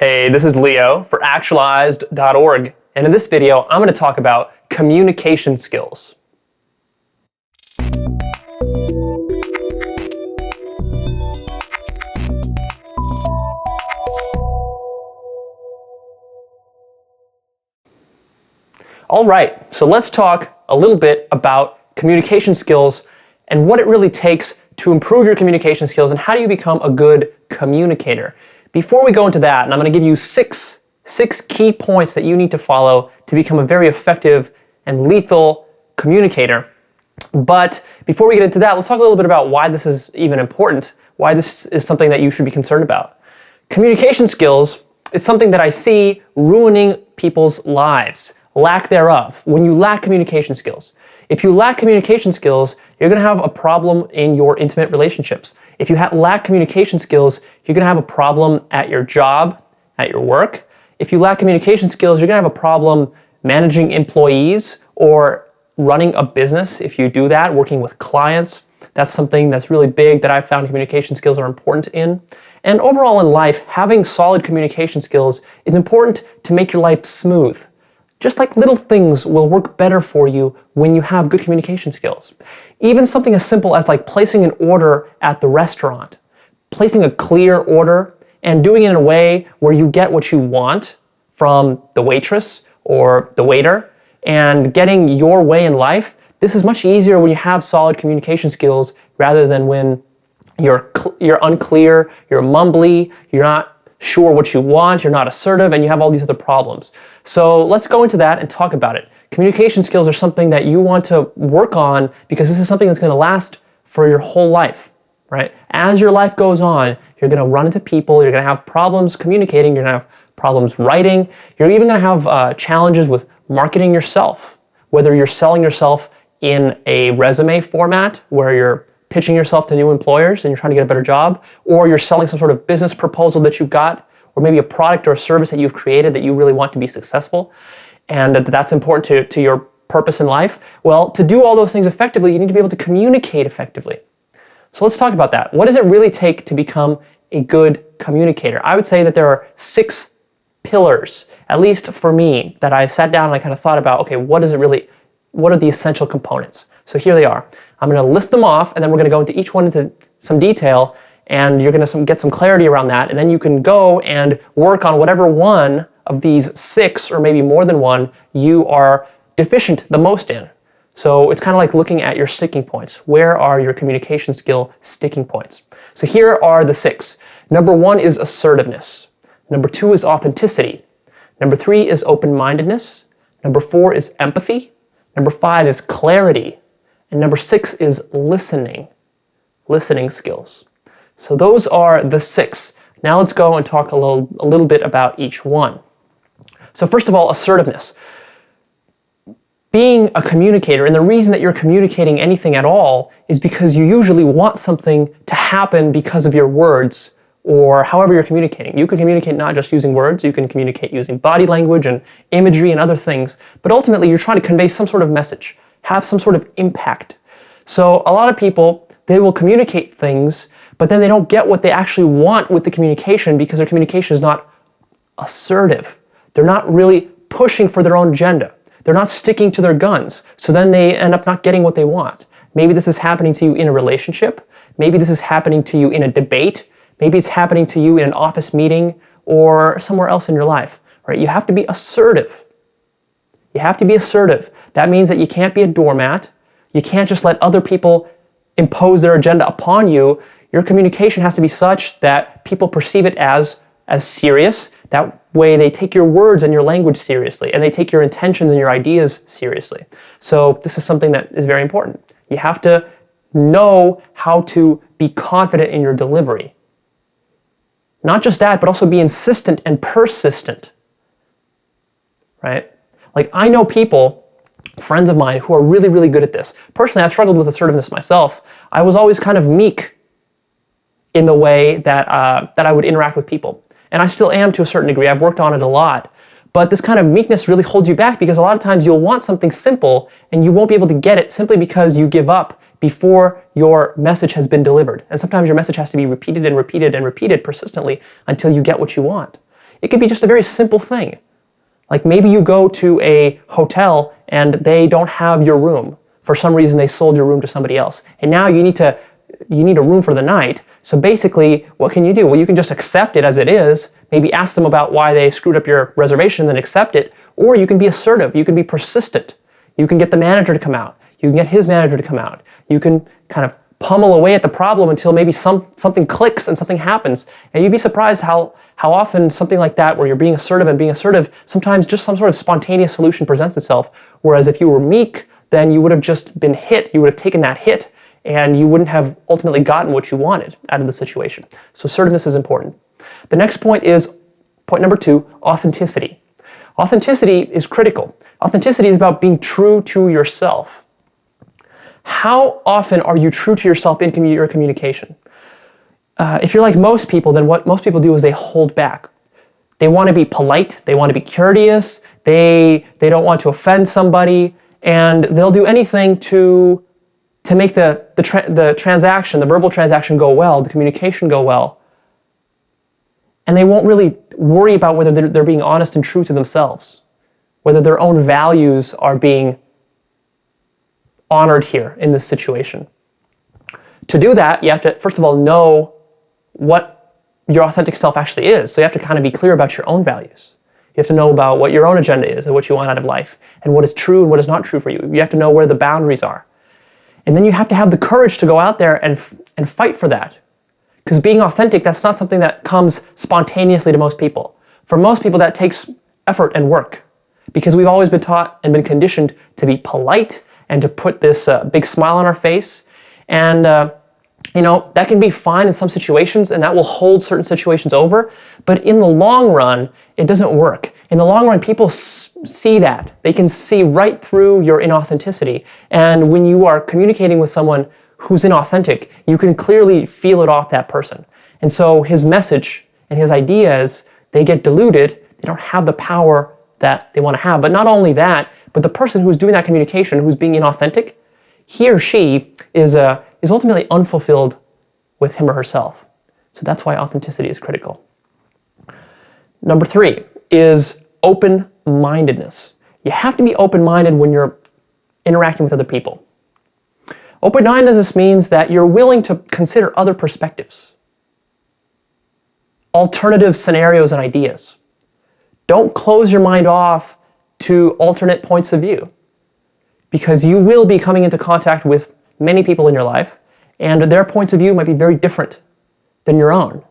Hey, this is Leo for Actualized.org, and in this video, I'm going to talk about communication skills. All right, so let's talk a little bit about communication skills and what it really takes to improve your communication skills and how do you become a good communicator. Before we go into that, and I'm going to give you six key points that you need to follow to become a very effective and lethal communicator. But before we get into that, let's talk a little bit about why this is even important, why this is something that you should be concerned about. Communication skills is something that I see ruining people's lives, lack thereof. When you lack communication skills, if you lack communication skills, you're going to have a problem in your intimate relationships. If you lack communication skills, you're going to have a problem at your job, at your work. If you lack communication skills, you're going to have a problem managing employees or running a business. If you do that, working with clients, that's something that's really big that I've found communication skills are important in. And overall in life, having solid communication skills is important to make your life smooth. Just like little things will work better for you when you have good communication skills. Even something as simple as like placing an order at the restaurant, placing a clear order and doing it in a way where you get what you want from the waitress or the waiter and getting your way in life. This is much easier when you have solid communication skills rather than when you're unclear, you're mumbly, you're not sure what you want, you're not assertive, and you have all these other problems. So let's go into that and talk about it. Communication skills are something that you want to work on because this is something that's going to last for your whole life, right? As your life goes on, you're going to run into people, you're going to have problems communicating, you're going to have problems writing, you're even going to have challenges with marketing yourself, whether you're selling yourself in a resume format where you're pitching yourself to new employers and you're trying to get a better job, or you're selling some sort of business proposal that you've got, or maybe a product or a service that you've created that you really want to be successful, and that's important to your purpose in life. Well, to do all those things effectively, you need to be able to communicate effectively. So let's talk about that. What does it really take to become a good communicator? I would say that there are 6 pillars, at least for me, that I sat down and I kind of thought about, okay, what are the essential components? So here they are. I'm going to list them off, and then we're going to go into each one into some detail, and you're going to get some clarity around that, and then you can go and work on whatever one of these 6, or maybe more than one, you are deficient the most in. So it's kind of like looking at your sticking points. Where are your communication skill sticking points? So here are the 6. Number 1 is assertiveness. Number 2 is authenticity. Number 3 is open-mindedness. Number 4 is empathy. Number 5 is clarity. And number 6 is listening skills. So those are the 6. Now let's go and talk a little bit about each one. So first of all, assertiveness. Being a communicator, and the reason that you're communicating anything at all is because you usually want something to happen because of your words or however you're communicating. You can communicate not just using words, you can communicate using body language and imagery and other things, but ultimately you're trying to convey some sort of message, have some sort of impact. So a lot of people, they will communicate things, but then they don't get what they actually want with the communication because their communication is not assertive. They're not really pushing for their own agenda. They're not sticking to their guns. So then they end up not getting what they want. Maybe this is happening to you in a relationship. Maybe this is happening to you in a debate. Maybe it's happening to you in an office meeting or somewhere else in your life, right? You have to be assertive. You have to be assertive. That means that you can't be a doormat. You can't just let other people impose their agenda upon you. Your communication has to be such that people perceive it as serious. That way they take your words and your language seriously, and they take your intentions and your ideas seriously. So this is something that is very important. You have to know how to be confident in your delivery. Not just that, but also be insistent and persistent, right? Like I know people, friends of mine, who are really, really good at this. Personally, I've struggled with assertiveness myself. I was always kind of meek in the way that I would interact with people. And I still am to a certain degree. I've worked on it a lot. But this kind of meekness really holds you back because a lot of times you'll want something simple and you won't be able to get it simply because you give up before your message has been delivered. And sometimes your message has to be repeated and repeated and repeated persistently until you get what you want. It could be just a very simple thing. Like maybe you go to a hotel and they don't have your room. For some reason they sold your room to somebody else. And now you need a room for the night. So basically, what can you do? Well, you can just accept it as it is, maybe ask them about why they screwed up your reservation, then accept it, or you can be assertive, you can be persistent. You can get the manager to come out. You can get his manager to come out. You can kind of pummel away at the problem until maybe something clicks and something happens. And you'd be surprised how often something like that, where you're being assertive, sometimes just some sort of spontaneous solution presents itself. Whereas if you were meek, then you would have just been hit. You would have taken that hit, and you wouldn't have ultimately gotten what you wanted out of the situation. So assertiveness is important. The next point is point number 2, authenticity. Authenticity is critical. Authenticity is about being true to yourself. How often are you true to yourself in your communication? If you're like most people, then what most people do is they hold back. They want to be polite, they want to be courteous, they don't want to offend somebody, and they'll do anything to make the transaction, the verbal transaction go well, the communication go well. And they won't really worry about whether they're being honest and true to themselves, whether their own values are being honored here in this situation. To do that, you have to, first of all, know what your authentic self actually is. So you have to kind of be clear about your own values. You have to know about what your own agenda is and what you want out of life, and what is true and what is not true for you. You have to know where the boundaries are. And then you have to have the courage to go out there and fight for that. Because being authentic, that's not something that comes spontaneously to most people. For most people, that takes effort and work. Because we've always been taught and been conditioned to be polite and to put this big smile on our face. And that can be fine in some situations, and that will hold certain situations over. But in the long run, it doesn't work. In the long run, people see that. They can see right through your inauthenticity. And when you are communicating with someone who's inauthentic, you can clearly feel it off that person. And so his message and his ideas, they get diluted. They don't have the power that they want to have. But not only that, but the person who's doing that communication, who's being inauthentic, he or she is ultimately unfulfilled with him or herself. So that's why authenticity is critical. Number 3 is open-mindedness. You have to be open-minded when you're interacting with other people. Open-mindedness means that you're willing to consider other perspectives, alternative scenarios and ideas. Don't close your mind off to alternate points of view, because you will be coming into contact with many people in your life, and their points of view might be very different than your own.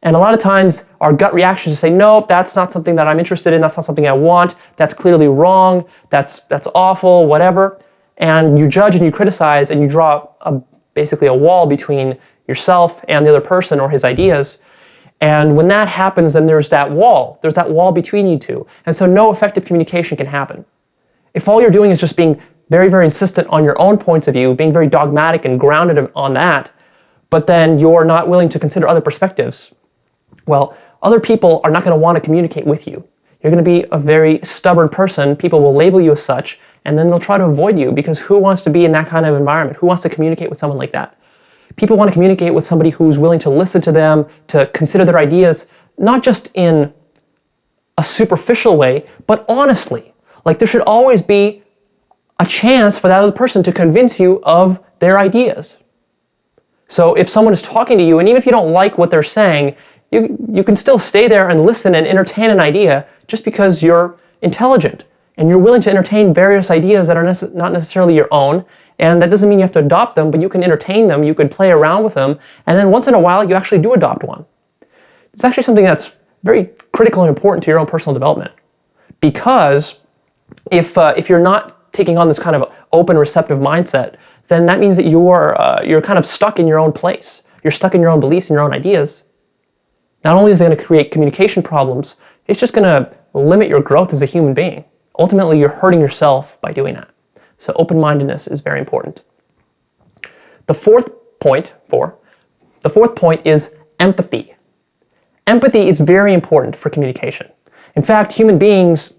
And a lot of times our gut reaction is to say, no, that's not something that I'm interested in, that's not something I want, that's clearly wrong, that's awful, whatever. And you judge and you criticize and you draw basically a wall between yourself and the other person or his ideas. And when that happens, then there's that wall between you two. And so no effective communication can happen. If all you're doing is just being very, very insistent on your own points of view, being very dogmatic and grounded on that, but then you're not willing to consider other perspectives, well, other people are not going to want to communicate with you. You're going to be a very stubborn person. People will label you as such, and then they'll try to avoid you, because who wants to be in that kind of environment? Who wants to communicate with someone like that? People want to communicate with somebody who's willing to listen to them, to consider their ideas, not just in a superficial way, but honestly. Like, there should always be a chance for that other person to convince you of their ideas. So if someone is talking to you, and even if you don't like what they're saying, you can still stay there and listen and entertain an idea just because you're intelligent and you're willing to entertain various ideas that are not necessarily your own. And that doesn't mean you have to adopt them, but you can entertain them, you can play around with them, and then once in a while you actually do adopt one. It's actually something that's very critical and important to your own personal development. Because if you're not taking on this kind of open, receptive mindset, then that means that you're kind of stuck in your own place. You're stuck in your own beliefs and your own ideas. Not only is it going to create communication problems, it's just going to limit your growth as a human being. Ultimately, you're hurting yourself by doing that. So open-mindedness is very important. The fourth point is empathy. Empathy is very important for communication. In fact, human beings,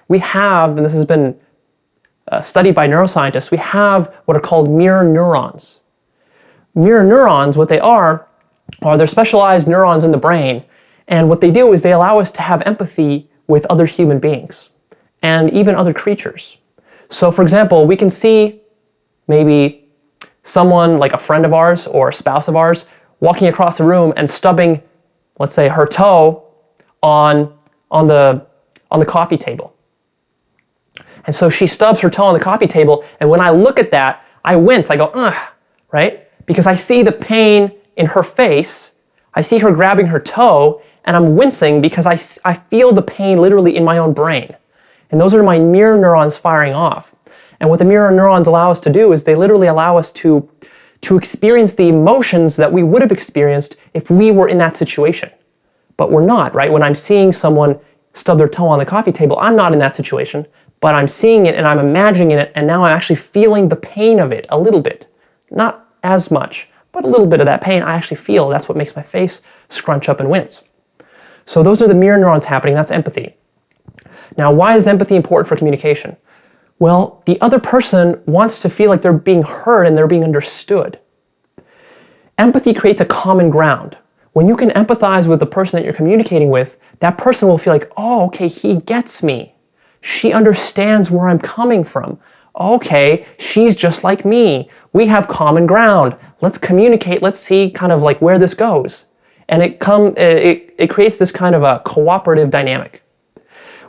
we have, and this has been studied by neuroscientists, we have what are called mirror neurons. Mirror neurons, what they are they're specialized neurons in the brain, And what they do is they allow us to have empathy with other human beings and even other creatures. So for example, we can see maybe someone like a friend of ours or a spouse of ours walking across the room and stubbing, let's say, her toe on the coffee table. And so she stubs her toe on the coffee table, and when I look at that, I wince, I go, ugh, right? Because I see the pain in her face, I see her grabbing her toe, and I'm wincing because I feel the pain literally in my own brain. And those are my mirror neurons firing off. And what the mirror neurons allow us to do is they literally allow us to experience the emotions that we would have experienced if we were in that situation. But we're not, right? When I'm seeing someone stub their toe on the coffee table, I'm not in that situation, but I'm seeing it and I'm imagining it, and now I'm actually feeling the pain of it a little bit. Not as much, but a little bit of that pain I actually feel. That's what makes my face scrunch up and wince. So those are the mirror neurons happening. That's empathy. Now, why is empathy important for communication? Well, the other person wants to feel like they're being heard and they're being understood. Empathy creates a common ground. When you can empathize with the person that you're communicating with, that person will feel like, oh, okay, he gets me. She understands where I'm coming from. Okay, she's just like me. We have common ground. Let's communicate. Let's see kind of like where this goes. And it creates this kind of a cooperative dynamic.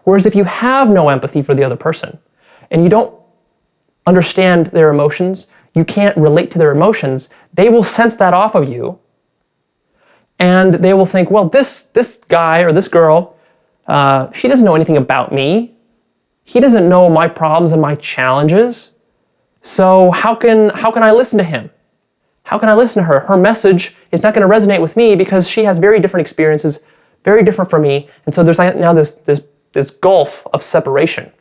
Whereas if you have no empathy for the other person and you don't understand their emotions, you can't relate to their emotions, they will sense that off of you. And they will think, well, this guy or this girl, she doesn't know anything about me. He doesn't know my problems and my challenges. So how can I listen to him? How can I listen to her? Her message is not going to resonate with me because she has very different experiences, very different from me. And so there's now this gulf of separation.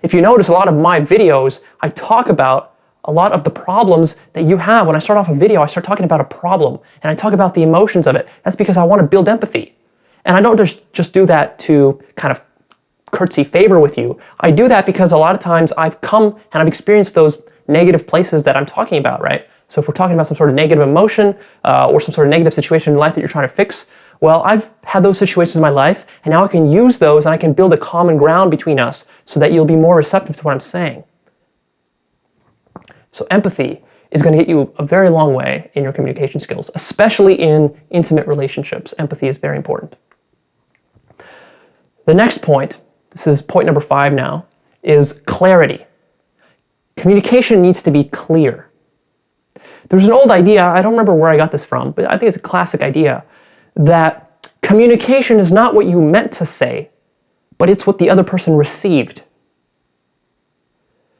If you notice, a lot of my videos, I talk about a lot of the problems that you have. When I start off a video, I start talking about a problem and I talk about the emotions of it. That's because I want to build empathy. And I don't just do that to kind of curtsy favor with you. I do that because a lot of times I've come and I've experienced those negative places that I'm talking about, right? So if we're talking about some sort of negative emotion or some sort of negative situation in life that you're trying to fix, well, I've had those situations in my life, and now I can use those and I can build a common ground between us so that you'll be more receptive to what I'm saying. So empathy is going to get you a very long way in your communication skills, especially in intimate relationships. Empathy is very important. The next point, this is point number 5 now, is clarity. Communication needs to be clear. There's an old idea, I don't remember where I got this from, but I think it's a classic idea, that communication is not what you meant to say, but it's what the other person received.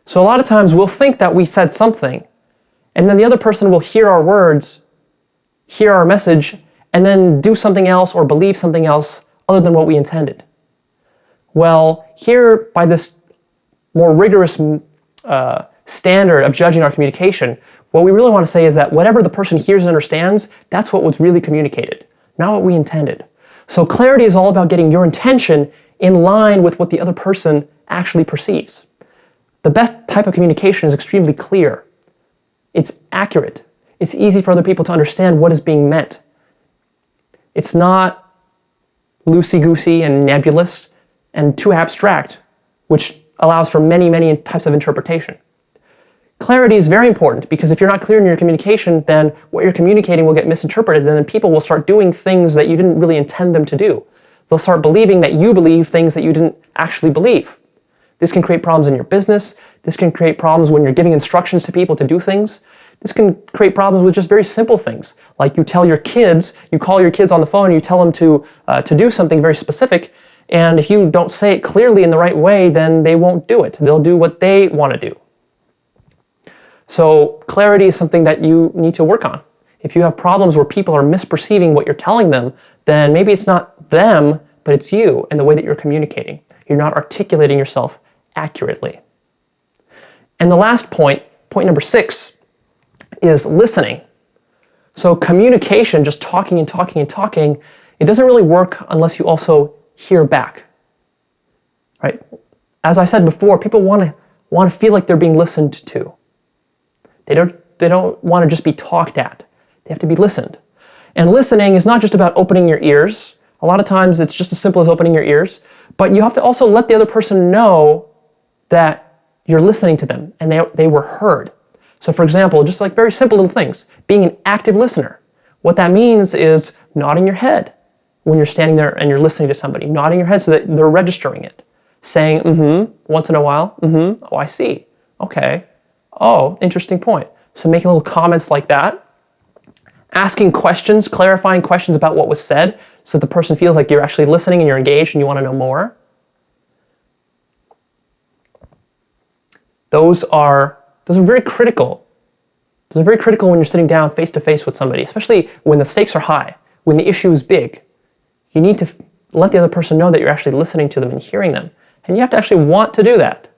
So a lot of times we'll think that we said something, and then the other person will hear our words, hear our message, and then do something else or believe something else other than what we intended. Well, here, by this more rigorous standard of judging our communication, what we really want to say is that whatever the person hears and understands, that's what was really communicated, not what we intended. So clarity is all about getting your intention in line with what the other person actually perceives. The best type of communication is extremely clear. It's accurate. It's easy for other people to understand what is being meant. It's not loosey-goosey and nebulous and too abstract, which allows for many, many types of interpretation. Clarity is very important because if you're not clear in your communication, then what you're communicating will get misinterpreted, and then people will start doing things that you didn't really intend them to do. They'll start believing that you believe things that you didn't actually believe. This can create problems in your business. This can create problems when you're giving instructions to people to do things. This can create problems with just very simple things, like you call your kids on the phone and you tell them to do something very specific, and if you don't say it clearly in the right way, then they won't do it. They'll do what they want to do. So clarity is something that you need to work on. If you have problems where people are misperceiving what you're telling them, then maybe it's not them, but it's you and the way that you're communicating. You're not articulating yourself accurately. And the last point, point number 6, is listening. So communication, just talking and talking and talking, it doesn't really work unless you also hear back, right? As I said before, people want to feel like they're being listened to. They don't want to just be talked at. They have to be listened. And listening is not just about opening your ears. A lot of times it's just as simple as opening your ears, but you have to also let the other person know that you're listening to them and they were heard. So for example, just like very simple little things, being an active listener. What that means is nodding your head when you're standing there and you're listening to somebody, nodding your head so that they're registering it. Saying, once in a while, oh, I see, okay, oh, interesting point. So making little comments like that. Asking questions, clarifying questions about what was said so the person feels like you're actually listening and you're engaged and you want to know more. Those are very critical. Those are very critical when you're sitting down face to face with somebody, especially when the stakes are high, when the issue is big. You need to let the other person know that you're actually listening to them and hearing them. And you have to actually want to do that.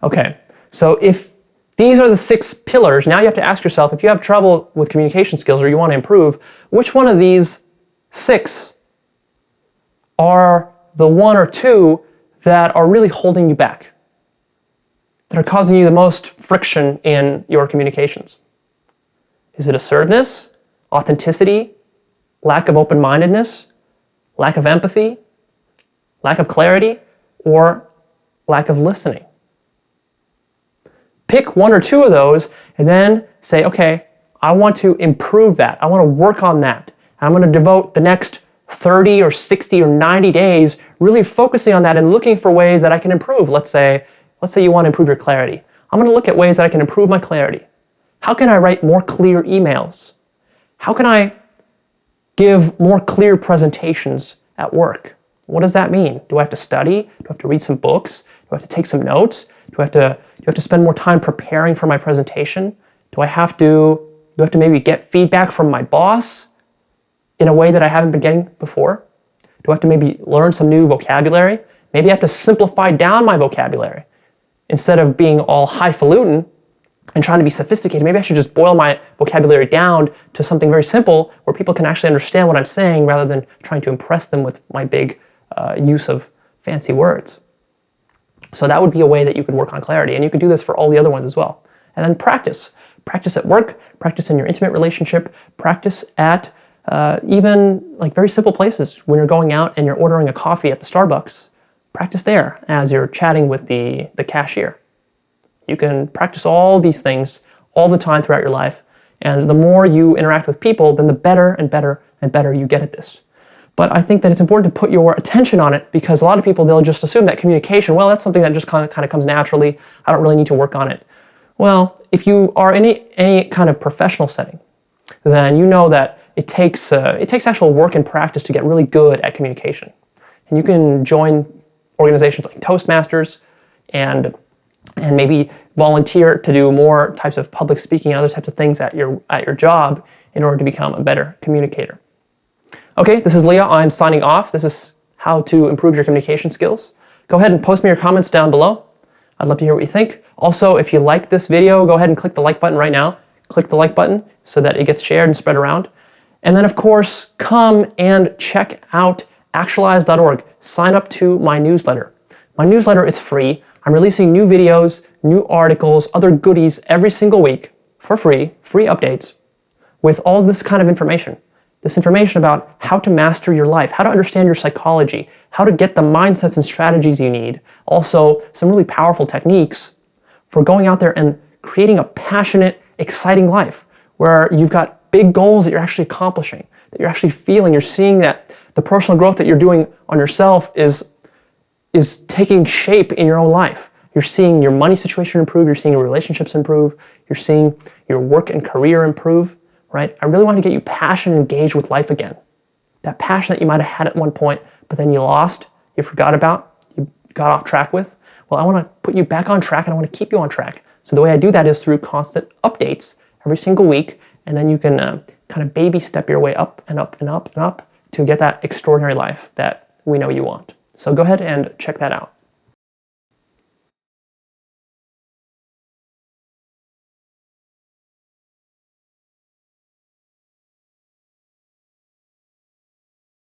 Okay, so if these are the 6 pillars, now you have to ask yourself, if you have trouble with communication skills or you want to improve, which one of these 6 are the 1 or 2 that are really holding you back, that are causing you the most friction in your communications? Is it assertiveness, authenticity, lack of open-mindedness, lack of empathy, lack of clarity, or lack of listening? Pick 1 or 2 of those and then say, okay, I want to improve that. I want to work on that. I'm going to devote the next 30 or 60 or 90 days really focusing on that and looking for ways that I can improve. Let's say you want to improve your clarity. I'm going to look at ways that I can improve my clarity. How can I write more clear emails? How can I give more clear presentations at work? What does that mean? Do I have to study? Do I have to read some books? Do I have to take some notes? Do I have to spend more time preparing for my presentation? Do I have to maybe get feedback from my boss in a way that I haven't been getting before? Do I have to maybe learn some new vocabulary? Maybe I have to simplify down my vocabulary. Instead of being all highfalutin and trying to be sophisticated, maybe I should just boil my vocabulary down to something very simple where people can actually understand what I'm saying rather than trying to impress them with my big use of fancy words. So that would be a way that you could work on clarity, and you could do this for all the other ones as well. And then practice. Practice at work, practice in your intimate relationship, practice at even like very simple places. When you're going out and you're ordering a coffee at the Starbucks, practice there as you're chatting with the cashier. You can practice all these things all the time throughout your life, and the more you interact with people, then the better and better and better you get at this. But I think that it's important to put your attention on it, because a lot of people, they'll just assume that communication, well, that's something that just kind of comes naturally. I don't really need to work on it. Well, if you are in any kind of professional setting, then you know that it takes actual work and practice to get really good at communication. And you can join organizations like Toastmasters and maybe volunteer to do more types of public speaking and other types of things at your job in order to become a better communicator. Okay, this is Leah. I'm signing off. This is how to improve your communication skills. Go ahead and post me your comments down below. I'd love to hear what you think. Also, if you like this video, go ahead and click the like button right now. Click the like button so that it gets shared and spread around. And then, of course, come and check out Actualized.org. Sign up to my newsletter. My newsletter is free. I'm releasing new videos, new articles, other goodies every single week for free updates with all this kind of information. This information about how to master your life, how to understand your psychology, how to get the mindsets and strategies you need. Also, some really powerful techniques for going out there and creating a passionate, exciting life where you've got big goals that you're actually accomplishing, that you're actually feeling, you're seeing that the personal growth that you're doing on yourself is taking shape in your own life. You're seeing your money situation improve, you're seeing your relationships improve, you're seeing your work and career improve. Right? I really want to get you passionate and engaged with life again. That passion that you might have had at one point, but then you lost, you forgot about, you got off track with. Well, I want to put you back on track, and I want to keep you on track. So the way I do that is through constant updates every single week, and then you can kind of baby step your way up and up and up and up to get that extraordinary life that we know you want. So go ahead and check that out.